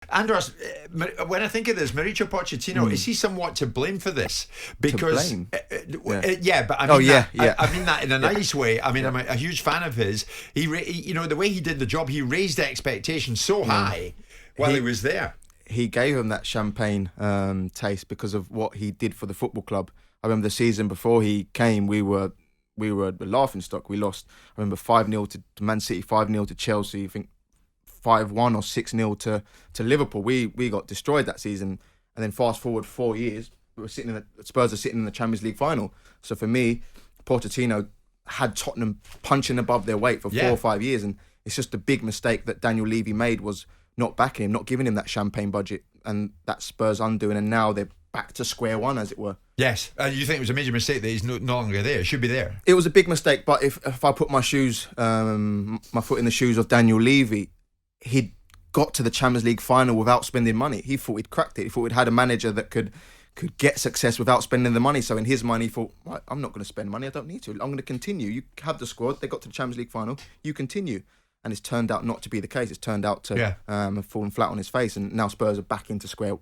Andros, when I think of this, Mauricio Pochettino, is he somewhat to blame for this? Because, but I mean I mean that in a nice way. I mean, I'm a huge fan of his. The way he did the job, he raised expectations so high while he was there. He gave him that champagne taste because of what he did for the football club. I remember the season before he came, we were the laughing stock. We lost. I remember 5-0 to Man City, 5-0 to Chelsea. I think 5-1 or 6-0 to Liverpool. We got destroyed that season, and then fast forward 4 years, Spurs are sitting in the Champions League final. So for me, Pochettino had Tottenham punching above their weight for 4 or 5 years, and it's just a big mistake that Daniel Levy made was not backing him, not giving him that champagne budget, and that Spurs undoing, and now they're back to square one, as it were. Yes, you think it was a major mistake that he's no longer there? It should be there. It was a big mistake, but if I put my foot in the shoes of Daniel Levy, he'd got to the Champions League final without spending money. He thought he'd cracked it. He thought he'd had a manager that could get success without spending the money. So in his mind, he thought, right, I'm not going to spend money. I don't need to. I'm going to continue. You have the squad. They got to the Champions League final. You continue. And it's turned out not to be the case. It's turned out to have fallen flat on his face, and now Spurs are back to square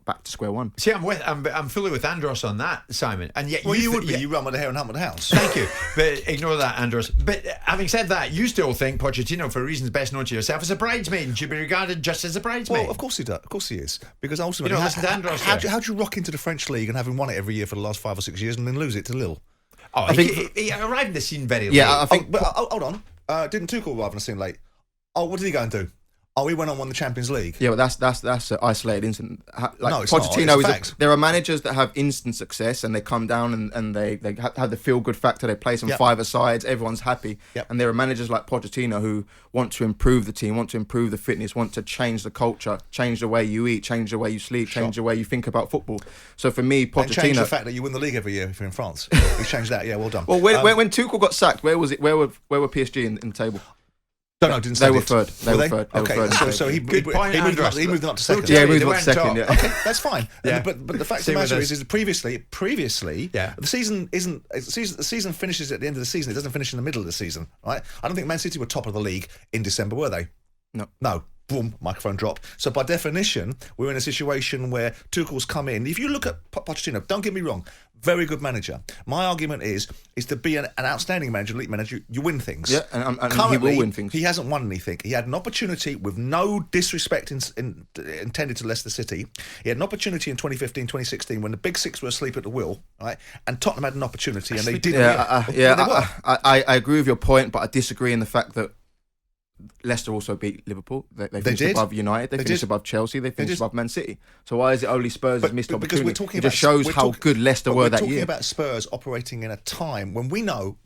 one. See, I'm fully with Andros on that, Simon. And yet, you would be. You run with the hair and hunt with the house. Thank you, but ignore that, Andros. But having said that, you still think Pochettino, for reasons best known to yourself, is a bridesmaid and should be regarded just as a bridesmaid. Well, of course he does. Of course he is, because ultimately, listen to Andros. How do you rock into the French league and having won it every year for the last 5 or 6 years and then lose it to Lille? Oh, I think he arrived in the scene very late. Yeah, I think. But hold on, didn't Tuchel arrive in the scene late? Oh, what did he go and do? Oh, he went on and won the Champions League. Yeah, but that's an isolated incident. No, it's Pochettino not. There are managers that have instant success and they come down and they have the feel-good factor. They play some five-a-sides. Everyone's happy. Yep. And there are managers like Pochettino who want to improve the team, want to improve the fitness, want to change the culture, change the way you eat, change the way you sleep, change the way you think about football. So for me, Pochettino... And change the fact that you win the league every year if you're in France. We changed that. Yeah, well done. Well, when Tuchel got sacked, where was it? Where were PSG in the table? No, didn't they were third. They were third. Okay, so he moved them up to second. Yeah, he moved them up to second. Yeah. Okay, that's fine. Yeah. But the fact of the matter is previously, the season isn't. The season finishes at the end of the season. It doesn't finish in the middle of the season, right? I don't think Man City were top of the league in December, were they? No. Boom, microphone dropped. So by definition, we're in a situation where Tuchel's come in. If you look at Pochettino, don't get me wrong, very good manager. My argument is to be an outstanding manager, elite manager, you win things. Yeah, and currently, he will win things. He hasn't won anything. He had an opportunity with no disrespect intended to Leicester City. He had an opportunity in 2015, 2016 when the big six were asleep at the wheel, right? And Tottenham had an opportunity and they didn't. I agree with your point, but I disagree in the fact that Leicester also beat Liverpool. They finished above United. They finished above Chelsea. They finished above Man City. So why is it only Spurs' missed opportunity? It just shows how good Leicester were that year. We're talking about Spurs operating in a time when we know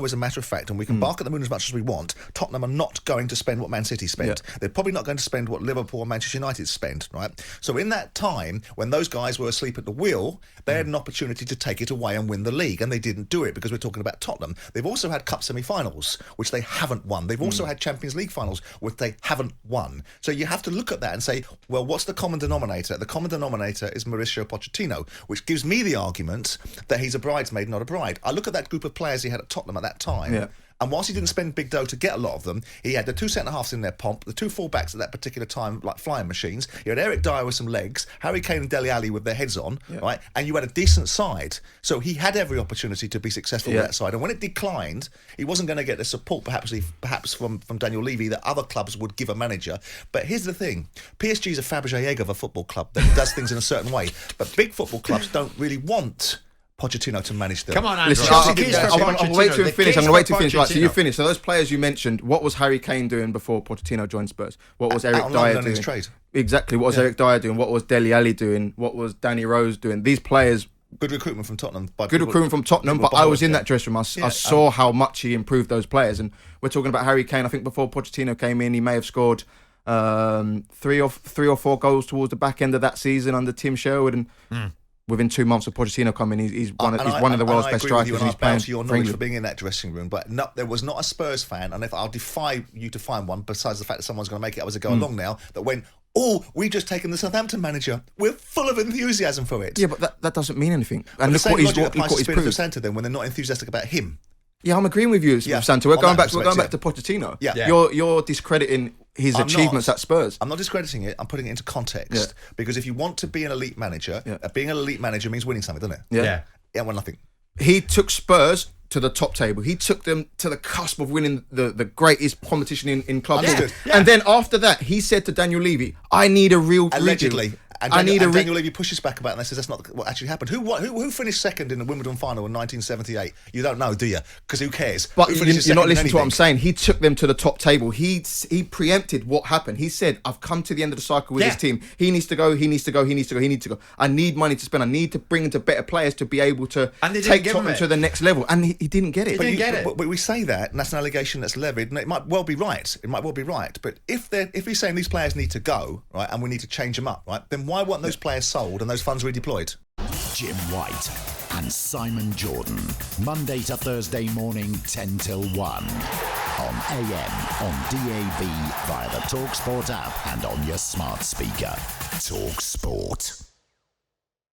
as a matter of fact, and we can bark at the moon as much as we want, Tottenham are not going to spend what Man City spent. Yeah. They're probably not going to spend what Liverpool or Manchester United spent, right? So in that time, when those guys were asleep at the wheel, they had an opportunity to take it away and win the league, and they didn't do it because we're talking about Tottenham. They've also had cup semi-finals, which they haven't won. They've also had Champions League finals, which they haven't won. So you have to look at that and say, well, what's the common denominator? The common denominator is Mauricio Pochettino, which gives me the argument that he's a bridesmaid, not a bride. I look at that group of players he had at Tottenham at that time, and whilst he didn't spend big dough to get a lot of them, he had the 2 centre-halves in their pomp, the 2 full-backs at that particular time, like flying machines. You had Eric Dyer with some legs, Harry Kane and Dele Alli with their heads on, right? And you had a decent side. So he had every opportunity to be successful with that side. And when it declined, he wasn't going to get the support, perhaps from Daniel Levy, that other clubs would give a manager. But here's the thing. PSG is a Fabergé egg of a football club that does things in a certain way. But big football clubs don't really want Pochettino to manage them. Come on, Andros. I'm going to wait to finish. Right, so you finish. So those players you mentioned, what was Harry Kane doing before Pochettino joined Spurs? What was Eric Dyer doing? Trade. Exactly. What was Eric Dyer doing? What was Dele Alli doing? What was Danny Rose doing? These players... Good recruitment from Tottenham. But I was in that dressing room. I saw how much he improved those players. And we're talking about Harry Kane. I think before Pochettino came in, he may have scored 3 or 4 goals towards the back end of that season under Tim Sherwood. And within 2 months of Pochettino coming, he's one of the world's best strikers. And I bow to your knowledge for being in that dressing room. But no, there was not a Spurs fan, and if I'll defy you to find one, besides the fact that someone's going to make it up as it go along now, that went, oh, we've just taken the Southampton manager. We're full of enthusiasm for it. Yeah, but that doesn't mean anything. And look what he's proved. Santa then when they're not enthusiastic about him. Yeah, I'm agreeing with you, Santa. We're going back to Pochettino. Yeah. You're discrediting his achievements at Spurs. I'm not discrediting it. I'm putting it into context because if you want to be an elite manager, being an elite manager means winning something, doesn't it? Yeah. Yeah, well, nothing. He took Spurs to the top table. He took them to the cusp of winning the greatest competition in club football. And then after that, he said to Daniel Levy, "I need a real allegedly." And Daniel Levy pushes back about it and says that's not what actually happened. Who finished second in the Wimbledon final in 1978? You don't know, do you? Because who cares? But you're not listening to what I'm saying. He took them to the top table. He preempted what happened. He said, "I've come to the end of the cycle with this team. He needs to go. He needs to go. He needs to go. He needs to go. I need money to spend. I need to bring into better players to be able to take Tottenham to the next level." And he didn't get it. But we say that, and that's an allegation that's levied, and it might well be right. But if he's saying these players need to go, right, and we need to change them up, right, then why weren't those players sold and those funds redeployed? Jim White and Simon Jordan, Monday to Thursday morning, 10 till 1. On AM, on DAB, via the talkSPORT app and on your smart speaker. talkSPORT.